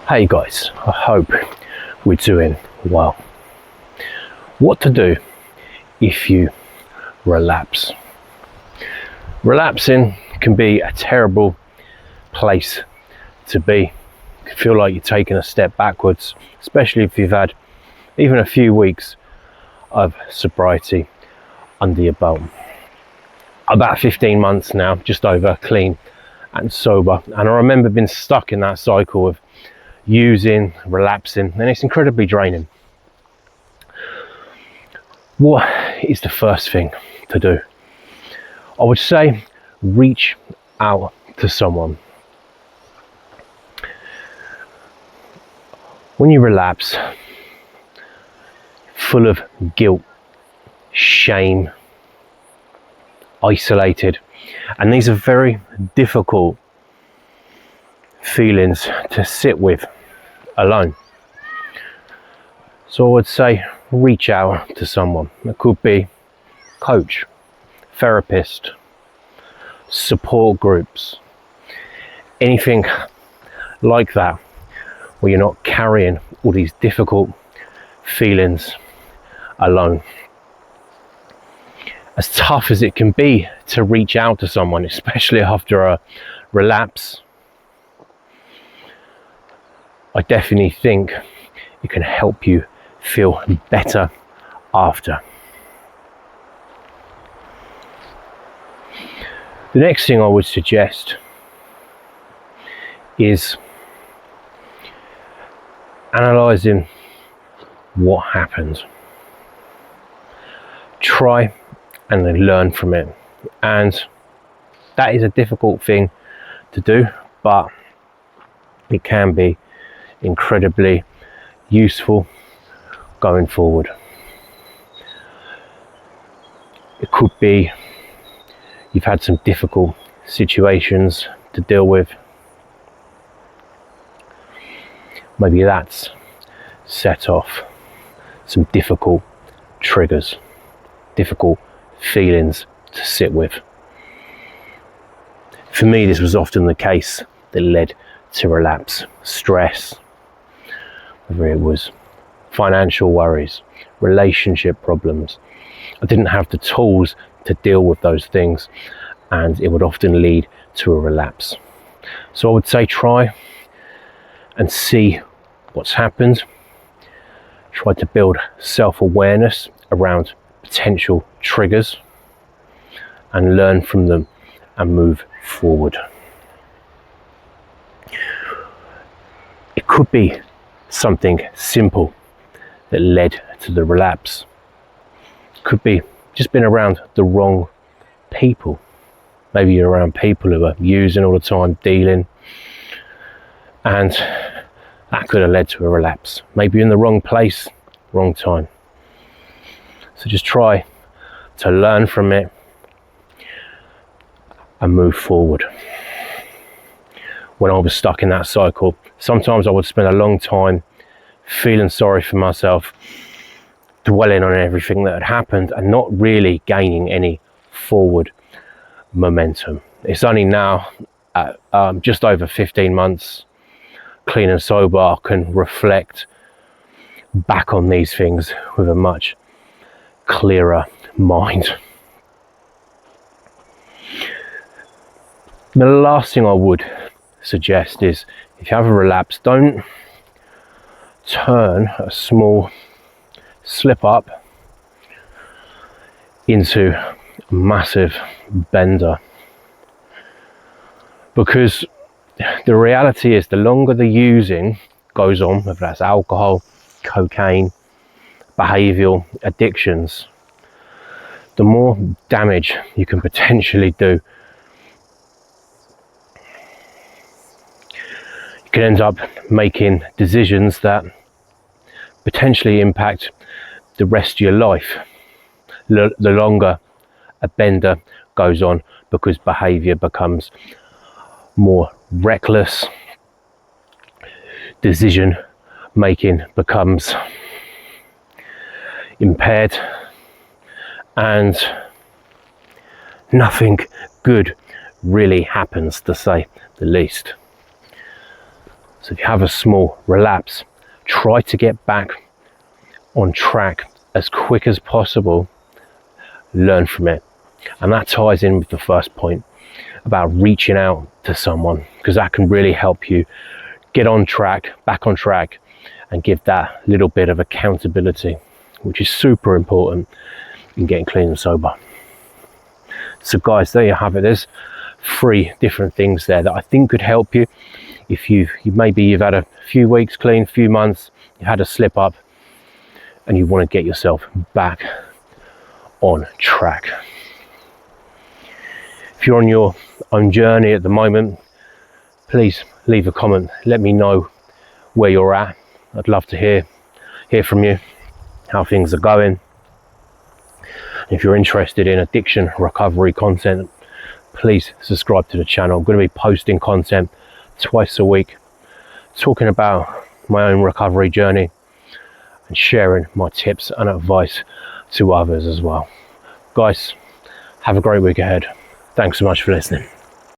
Hey guys, I hope we're doing well. What to do if you relapse? Relapsing can be a terrible place to be. You can feel like you're taking a step backwards, especially if you've had even a few weeks of sobriety under your belt. About 15 months now, just over, clean and sober. And I remember being stuck in that cycle of using, relapsing, and it's incredibly draining. What is the first thing to do? I would say reach out to someone. When you relapse, full of guilt, shame, isolated, and these are very difficult feelings to sit with alone. So I would say reach out to someone. It could be coach, therapist, support groups, anything like that, where you're not carrying all these difficult feelings alone. As tough as it can be to reach out to someone, especially after a relapse, I definitely think it can help you feel better after. The next thing I would suggest is analysing what happened. Try and then learn from it. And that is a difficult thing to do, but it can be incredibly useful going forward. It could be you've had some difficult situations to deal with. Maybe that's set off some difficult triggers, difficult feelings to sit with. For me, this was often the case that led to relapse. Stress, whether it was financial worries, relationship problems. I didn't have the tools to deal with those things, and it would often lead to a relapse. So I would say try and see what's happened. Try to build self-awareness around potential triggers and learn from them and move forward. It could be something simple that led to the relapse. It could be just been around the wrong people. Maybe you're around people who are using all the time, dealing, and that could have led to a relapse. Maybe you're in the wrong place, wrong time. So just try to learn from it and move forward. When I was stuck in that cycle, sometimes I would spend a long time feeling sorry for myself, dwelling on everything that had happened and not really gaining any forward momentum. It's only now, at just over 15 months, clean and sober, I can reflect back on these things with a much clearer mind. The last thing I would suggest is, if you have a relapse, don't turn a small slip up into a massive bender, because the reality is the longer the using goes on, whether that's alcohol, cocaine, behavioural addictions, the more damage you can potentially do. You can end up making decisions that potentially impact the rest of your life the longer a bender goes on, because behaviour becomes more reckless, decision making becomes impaired, and nothing good really happens, to say the least. So if you have a small relapse, try to get back on track as quick as possible. Learn from it. And that ties in with the first point about reaching out to someone, because that can really help you get on track, back on track, and give that little bit of accountability, which is super important in getting clean and sober. So guys, there you have it. There's 3 different things there that I think could help you if you've had a few weeks clean, a few months, you had a slip up, and you want to get yourself back on track. If you're on your own journey at the moment, please leave a comment. Let me know where you're at. I'd love to hear from you, how things are going. If you're interested in addiction recovery content, please subscribe to the channel. I'm going to be posting content twice a week, talking about my own recovery journey and sharing my tips and advice to others as well. Guys, have a great week ahead. Thanks so much for listening.